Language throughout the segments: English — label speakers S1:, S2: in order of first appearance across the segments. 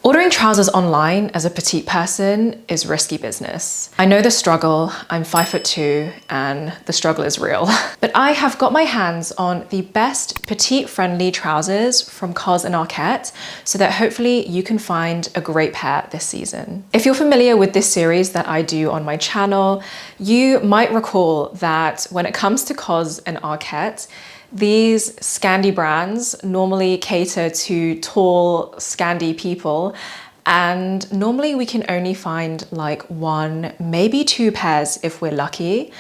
S1: Ordering trousers online as a petite person is risky business. I know the struggle. I'm 5'2" and the struggle is real. But I have got my hands on the best petite-friendly trousers from COS ARKET so that hopefully you can find a great pair this season. If you're familiar with this series that I do on my channel, you might recall that when it comes to COS and ARKET, these Scandi brands normally cater to tall, Scandi people, and normally we can only find like 1, maybe 2 pairs if we're lucky,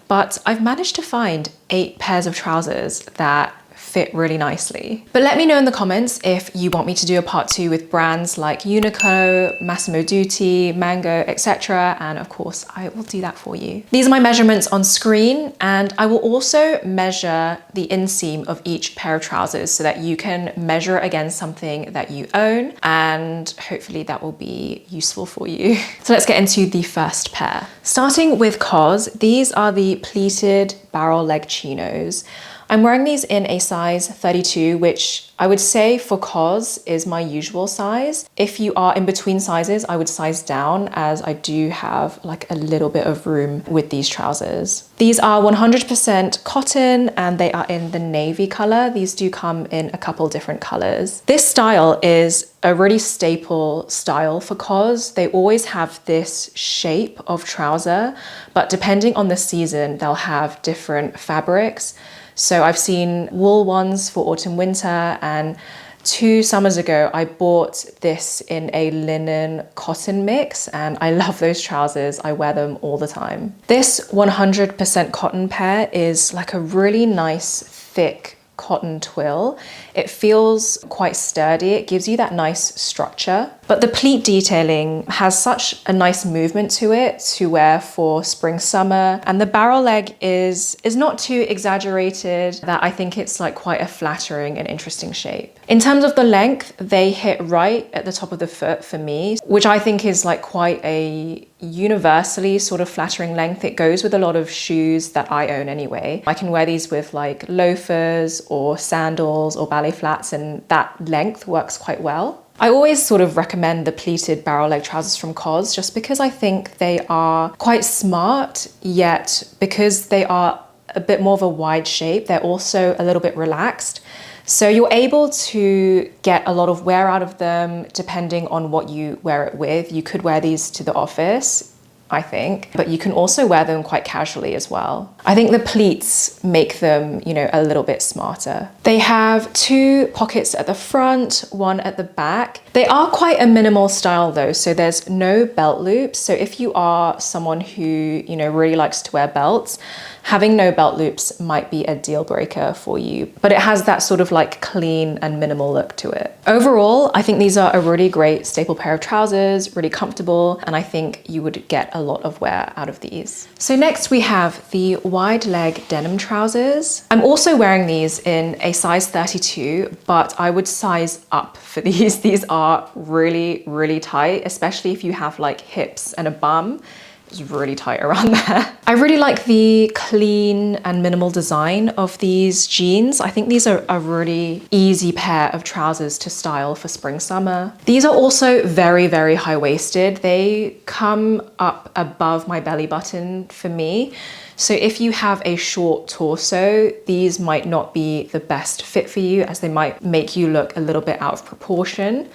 S1: but I've managed to find 8 pairs of trousers that fit really nicely. But let me know in the comments if you want me to do a part 2 with brands like Uniqlo, Massimo Dutti, Mango, etc. And of course, I will do that for you. These are my measurements on screen, and I will also measure the inseam of each pair of trousers so that you can measure against something that you own, and hopefully that will be useful for you. So let's get into the first pair. Starting with COS, these are the pleated barrel leg chinos. I'm wearing these in a size 32, which I would say for COS is my usual size. If you are in between sizes, I would size down as I do have like a little bit of room with these trousers. These are 100% cotton and they are in the navy color. These do come in a couple different colors. This style is a really staple style for COS. They always have this shape of trouser, but depending on the season, they'll have different fabrics. So I've seen wool ones for autumn winter, and 2 summers ago I bought this in a linen cotton mix, and I love those trousers. I wear them all the time. This 100% cotton pair is like a really nice thick cotton twill. It feels quite sturdy. It gives you that nice structure. But the pleat detailing has such a nice movement to it to wear for spring, summer. And the barrel leg is not too exaggerated, that I think it's like quite a flattering and interesting shape. In terms of the length, they hit right at the top of the foot for me, which I think is like quite a universally sort of flattering length. It goes with a lot of shoes that I own anyway. I can wear these with like loafers or sandals or ballet flats, and that length works quite well. I always sort of recommend the pleated barrel leg trousers from COS just because I think they are quite smart, yet because they are a bit more of a wide shape, they're also a little bit relaxed. So you're able to get a lot of wear out of them depending on what you wear it with. You could wear these to the office, I think, but you can also wear them quite casually as well. I think the pleats make them, you know, a little bit smarter. They have 2 pockets at the front, 1 at the back. They are quite a minimal style though, so there's no belt loops. So if you are someone who, you know, really likes to wear belts, having no belt loops might be a deal breaker for you, but it has that sort of like clean and minimal look to it. Overall, I think these are a really great staple pair of trousers, really comfortable, and I think you would get a lot of wear out of these. So next we have the wide leg denim trousers. I'm also wearing these in a size 32, but I would size up for these. These are really, really tight, especially if you have like hips and a bum. It's really tight around there. I really like the clean and minimal design of these jeans. I think these are a really easy pair of trousers to style for spring, summer. These are also very, very high-waisted. They come up above my belly button for me. So if you have a short torso, these might not be the best fit for you as they might make you look a little bit out of proportion.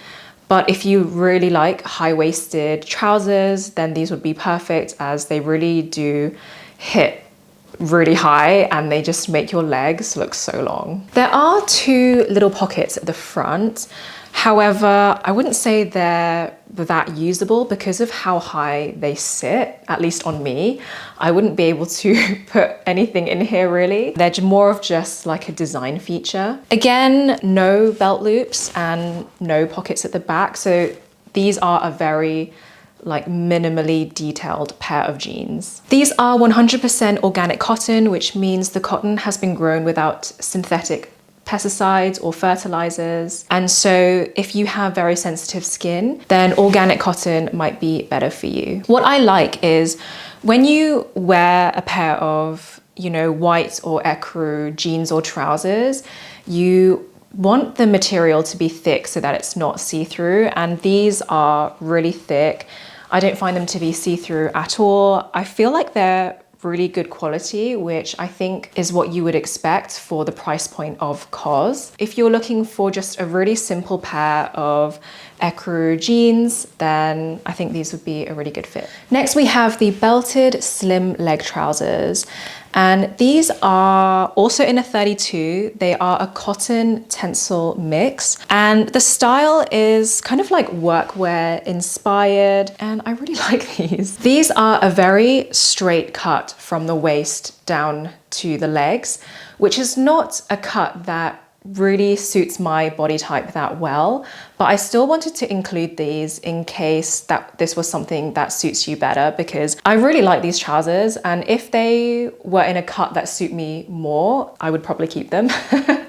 S1: But if you really like high-waisted trousers, then these would be perfect as they really do hit really high and they just make your legs look so long. There are 2 little pockets at the front. However, I wouldn't say they're that usable because of how high they sit, at least on me. I wouldn't be able to put anything in here really. They're more of just like a design feature. Again, no belt loops and no pockets at the back. So these are a very like minimally detailed pair of jeans. These are 100% organic cotton, which means the cotton has been grown without synthetic pesticides or fertilizers. And so if you have very sensitive skin, then organic cotton might be better for you. What I like is when you wear a pair of, you know, white or ecru jeans or trousers, you want the material to be thick so that it's not see-through, and these are really thick. I don't find them to be see-through at all. I feel like they're really good quality, which I think is what you would expect for the price point of COS. If you're looking for just a really simple pair of Ecru jeans, then I think these would be a really good fit. Next, we have the belted slim leg trousers. And these are also in a 32. They are a cotton tencel mix. And the style is kind of like workwear inspired. And I really like these. These are a very straight cut from the waist down to the legs, which is not a cut that really suits my body type that well, but I still wanted to include these in case that this was something that suits you better, because I really like these trousers, and if they were in a cut that suit me more, I would probably keep them.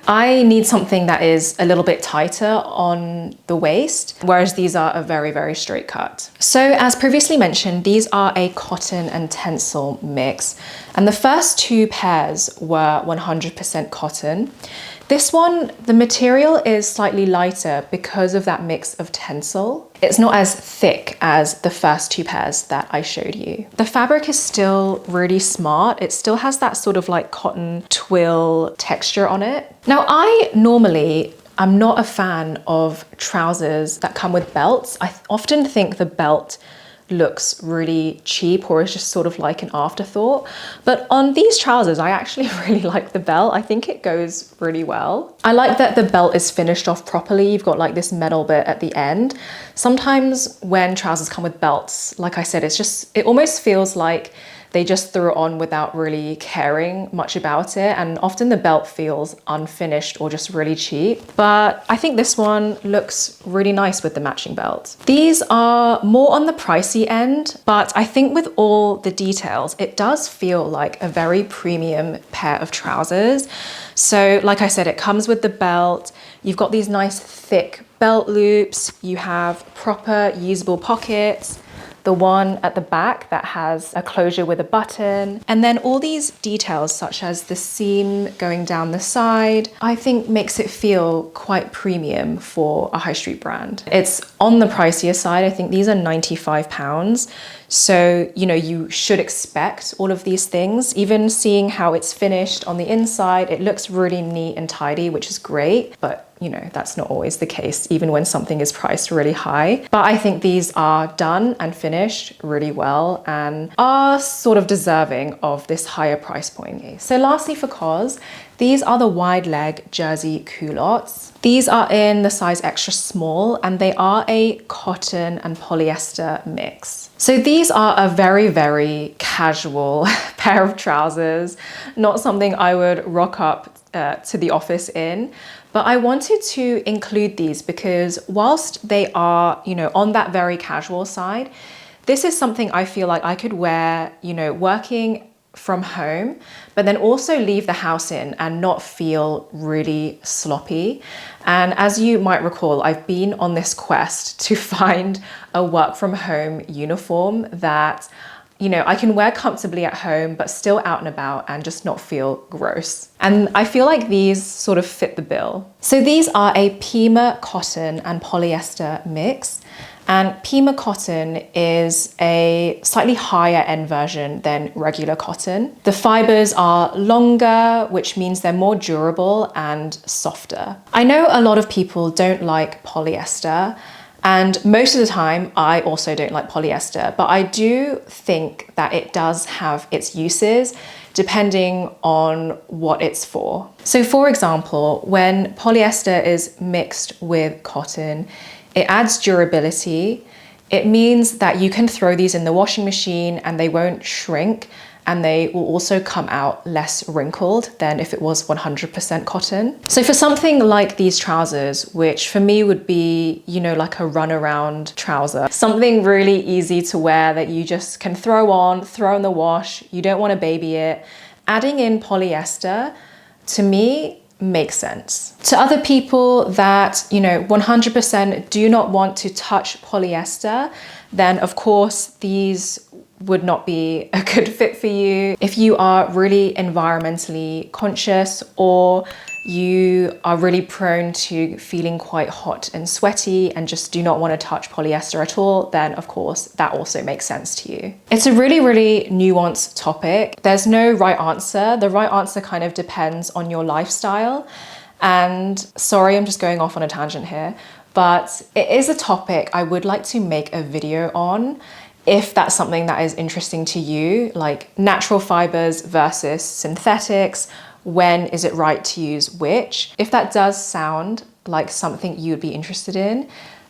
S1: I need something that is a little bit tighter on the waist, whereas these are a very, very straight cut. So as previously mentioned, these are a cotton and tencel mix, and the first two pairs were 100% cotton. This one, the material is slightly lighter because of that mix of tencel. It's not as thick as the first two pairs that I showed you. The fabric is still really smart. It still has that sort of like cotton twill texture on it. Now, I'm not a fan of trousers that come with belts. I often think the belt looks really cheap or is just sort of like an afterthought. But on these trousers, I actually really like the belt. I think it goes really well. I like that the belt is finished off properly. You've got like this metal bit at the end. Sometimes when trousers come with belts, like I said, it almost feels like they just threw it on without really caring much about it. And often the belt feels unfinished or just really cheap. But I think this one looks really nice with the matching belt. These are more on the pricey end, but I think with all the details, it does feel like a very premium pair of trousers. So like I said, it comes with the belt. You've got these nice thick belt loops. You have proper usable pockets. The one at the back that has a closure with a button, and then all these details such as the seam going down the side, I think makes it feel quite premium for a high street brand. It's on the pricier side. I think these are £95. So, you know, you should expect all of these things. Even seeing how it's finished on the inside, it looks really neat and tidy, which is great, but you know, that's not always the case, even when something is priced really high. But I think these are done and finished really well and are sort of deserving of this higher price point. So lastly for COS, these are the wide leg jersey culottes. These are in the size extra small, and they are a cotton and polyester mix. So these are a very, very casual pair of trousers, not something I would rock up to the office in. But I wanted to include these because whilst they are, you know, on that very casual side, this is something I feel like I could wear, you know, working from home, but then also leave the house in and not feel really sloppy. And as you might recall, I've been on this quest to find a work from home uniform that, you know, I can wear comfortably at home, but still out and about and just not feel gross. And I feel like these sort of fit the bill. So these are a Pima cotton and polyester mix. And Pima cotton is a slightly higher end version than regular cotton. The fibers are longer, which means they're more durable and softer. I know a lot of people don't like polyester, and most of the time, I also don't like polyester, but I do think that it does have its uses depending on what it's for. So for example, when polyester is mixed with cotton, it adds durability. It means that you can throw these in the washing machine and they won't shrink, and they will also come out less wrinkled than if it was 100% cotton. So for something like these trousers, which for me would be, you know, like a runaround trouser, something really easy to wear that you just can throw on, throw in the wash, you don't want to baby it, adding in polyester, to me, makes sense. To other people that, you know, 100% do not want to touch polyester, then of course these would not be a good fit for you. If you are really environmentally conscious or you are really prone to feeling quite hot and sweaty and just do not want to touch polyester at all, then of course that also makes sense to you. It's a really, really nuanced topic. There's no right answer. The right answer kind of depends on your lifestyle. And sorry, I'm just going off on a tangent here, but it is a topic I would like to make a video on if that's something that is interesting to you, like natural fibers versus synthetics. When is it right to use which? If that does sound like something you'd be interested in,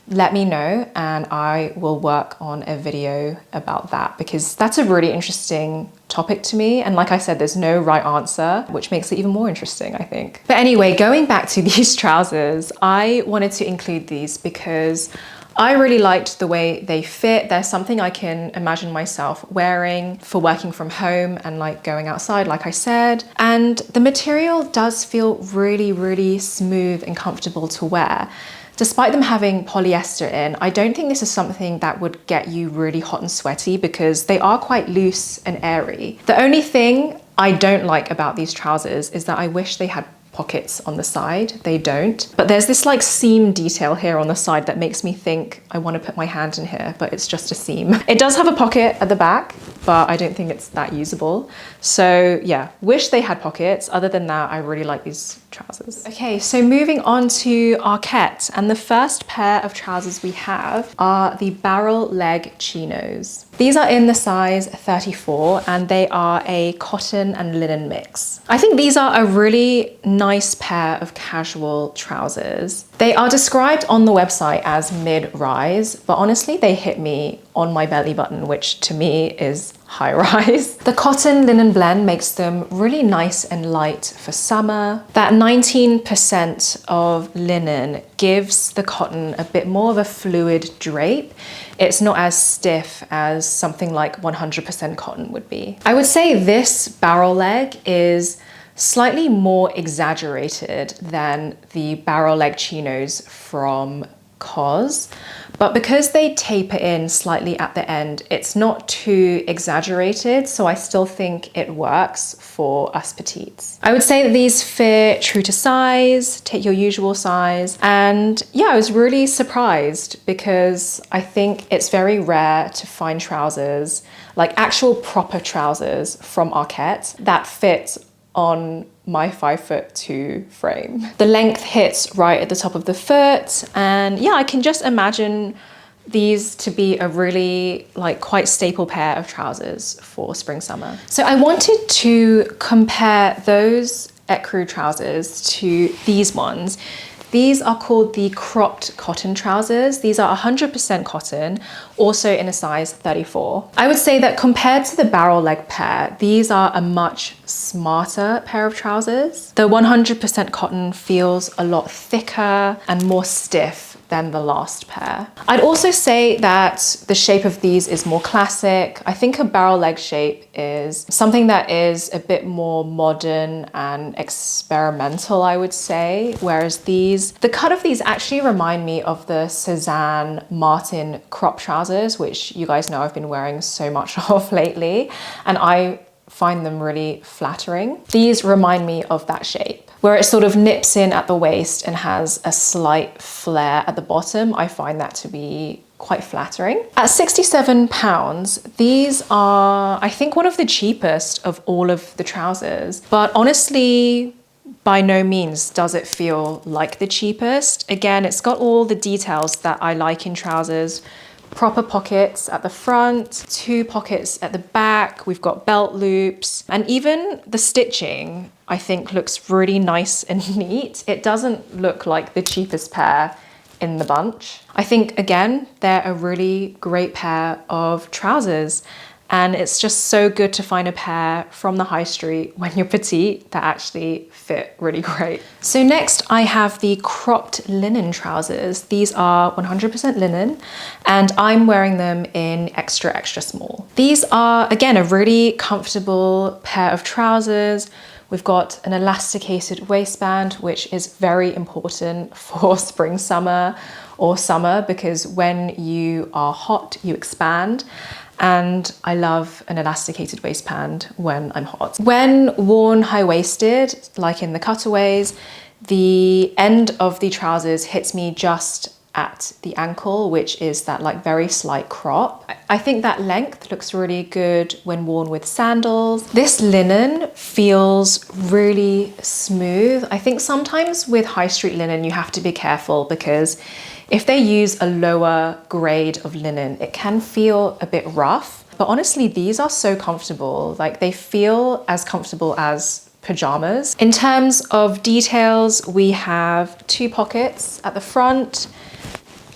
S1: let me know and I will work on a video about that, because that's a really interesting topic to me. And like I said, there's no right answer, which makes it even more interesting, I think. But anyway, going back to these trousers, I wanted to include these because I really liked the way they fit. There's something I can imagine myself wearing for working from home and like going outside, like I said. And the material does feel really, really smooth and comfortable to wear. Despite them having polyester in, I don't think this is something that would get you really hot and sweaty because they are quite loose and airy. The only thing I don't like about these trousers is that I wish they had pockets on the side. They don't. But there's this like seam detail here on the side that makes me think I want to put my hand in here, but it's just a seam. It does have a pocket at the back, but I don't think it's that usable. So yeah, wish they had pockets. Other than that, I really like these trousers. Okay, so moving on to Arket, and the first pair of trousers we have are the barrel leg chinos. These are in the size 34 and they are a cotton and linen mix. I think these are a really nice pair of casual trousers. They are described on the website as mid-rise, but honestly they hit me on my belly button, which to me is high rise. The cotton linen blend makes them really nice and light for summer. That 19% of linen gives the cotton a bit more of a fluid drape. It's not as stiff as something like 100% cotton would be. I would say this barrel leg is slightly more exaggerated than the barrel leg chinos from COS, but because they taper in slightly at the end, it's not too exaggerated, so I still think it works for us petites. I would say that these fit true to size, take your usual size, and yeah, I was really surprised because I think it's very rare to find trousers, like actual proper trousers from Arket that fit on my 5'2" frame. The length hits right at the top of the foot, and yeah, I can just imagine these to be a really like quite staple pair of trousers for spring summer. So I wanted to compare those Ecru trousers to these ones. These are called the cropped cotton trousers. These are 100% cotton, also in a size 34. I would say that compared to the barrel leg pair, these are a much smarter pair of trousers. The 100% cotton feels a lot thicker and more stiff than the last pair. I'd also say that the shape of these is more classic. I think a barrel leg shape is something that is a bit more modern and experimental, I would say. Whereas these, the cut of these actually remind me of the Cezanne Martin crop trousers, which you guys know I've been wearing so much of lately. And I find them really flattering. These remind me of that shape, where it sort of nips in at the waist and has a slight flare at the bottom. I find that to be quite flattering. At £67, these are, I think, one of the cheapest of all of the trousers, but honestly, by no means does it feel like the cheapest. Again, it's got all the details that I like in trousers. Proper pockets at the front, 2 pockets at the back, we've got belt loops, and even the stitching I think looks really nice and neat. It doesn't look like the cheapest pair in the bunch. I think, again, they're a really great pair of trousers, and it's just so good to find a pair from the high street when you're petite that actually fit really great. So next I have the cropped linen trousers. These are 100% linen and I'm wearing them in extra, extra small. These are, again, a really comfortable pair of trousers. We've got an elasticated waistband, which is very important for spring, summer, or summer, because when you are hot, you expand. and I love an elasticated waistband when I'm hot. When worn high-waisted, like in the cutaways, the end of the trousers hits me just at the ankle, which is that like very slight crop. I think that length looks really good when worn with sandals. This linen feels really smooth. I think sometimes with high street linen, you have to be careful because if they use a lower grade of linen, it can feel a bit rough. But honestly, these are so comfortable. Like they feel as comfortable as pajamas. In terms of details, we have 2 pockets at the front,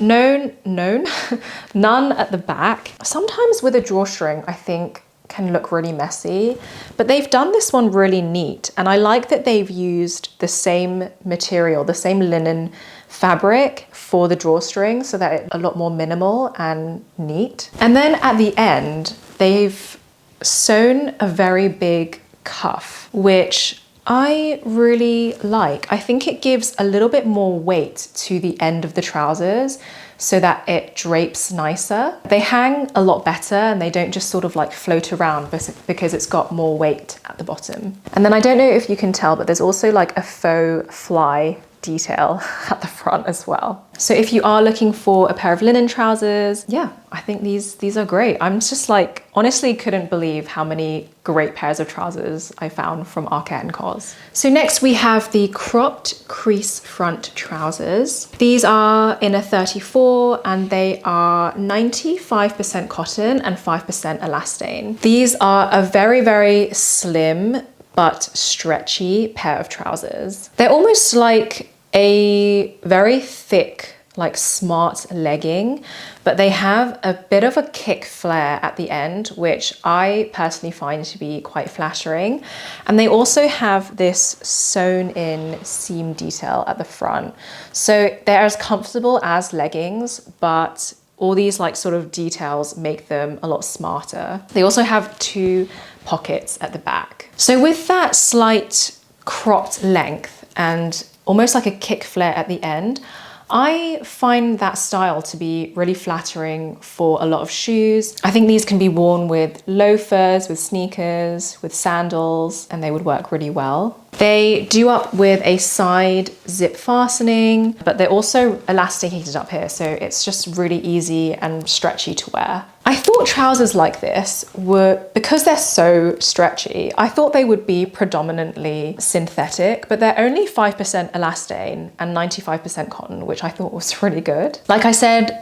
S1: none at the back. Sometimes with a drawstring, I think can look really messy, but they've done this one really neat. And I like that they've used the same material, the same linen fabric for the drawstring so that it's a lot more minimal and neat. And then at the end, they've sewn a very big cuff, which I really like. I think it gives a little bit more weight to the end of the trousers so that it drapes nicer. They hang a lot better and they don't just sort of like float around because it's got more weight at the bottom. And then I don't know if you can tell, but there's also like a faux fly detail at the front as well. So if you are looking for a pair of linen trousers, yeah, I think these are great. I'm just like, honestly couldn't believe how many great pairs of trousers I found from Arket and COS. So next we have the cropped crease front trousers. These are in a 34 and they are 95% cotton and 5% elastane. These are a very, very slim but stretchy pair of trousers. They're almost like a very thick, like smart legging, but they have a bit of a kick flare at the end, which I personally find to be quite flattering. And they also have this sewn in seam detail at the front. So they're as comfortable as leggings, but all these like sort of details make them a lot smarter. They also have 2 pockets at the back. So with that slight cropped length and almost like a kick flare at the end, I find that style to be really flattering for a lot of shoes. I think these can be worn with loafers, with sneakers, with sandals, and they would work really well. They do up with a side zip fastening, but they're also elasticated up here, so it's just really easy and stretchy to wear. I thought trousers like this were, because they're so stretchy, I thought they would be predominantly synthetic, but they're only 5% elastane and 95% cotton, which I thought was really good. Like I said,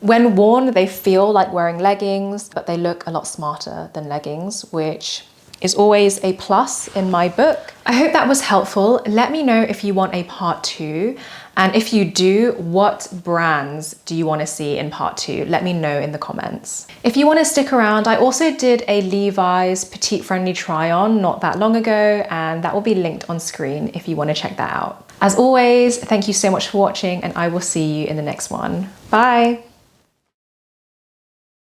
S1: when worn, they feel like wearing leggings, but they look a lot smarter than leggings, which is always a plus in my book. I hope that was helpful. Let me know if you want a part 2. And if you do, what brands do you want to see in part 2? Let me know in the comments. If you want to stick around, I also did a Levi's petite friendly try on not that long ago, and that will be linked on screen if you want to check that out. As always, thank you so much for watching, and I will see you in the next one. Bye.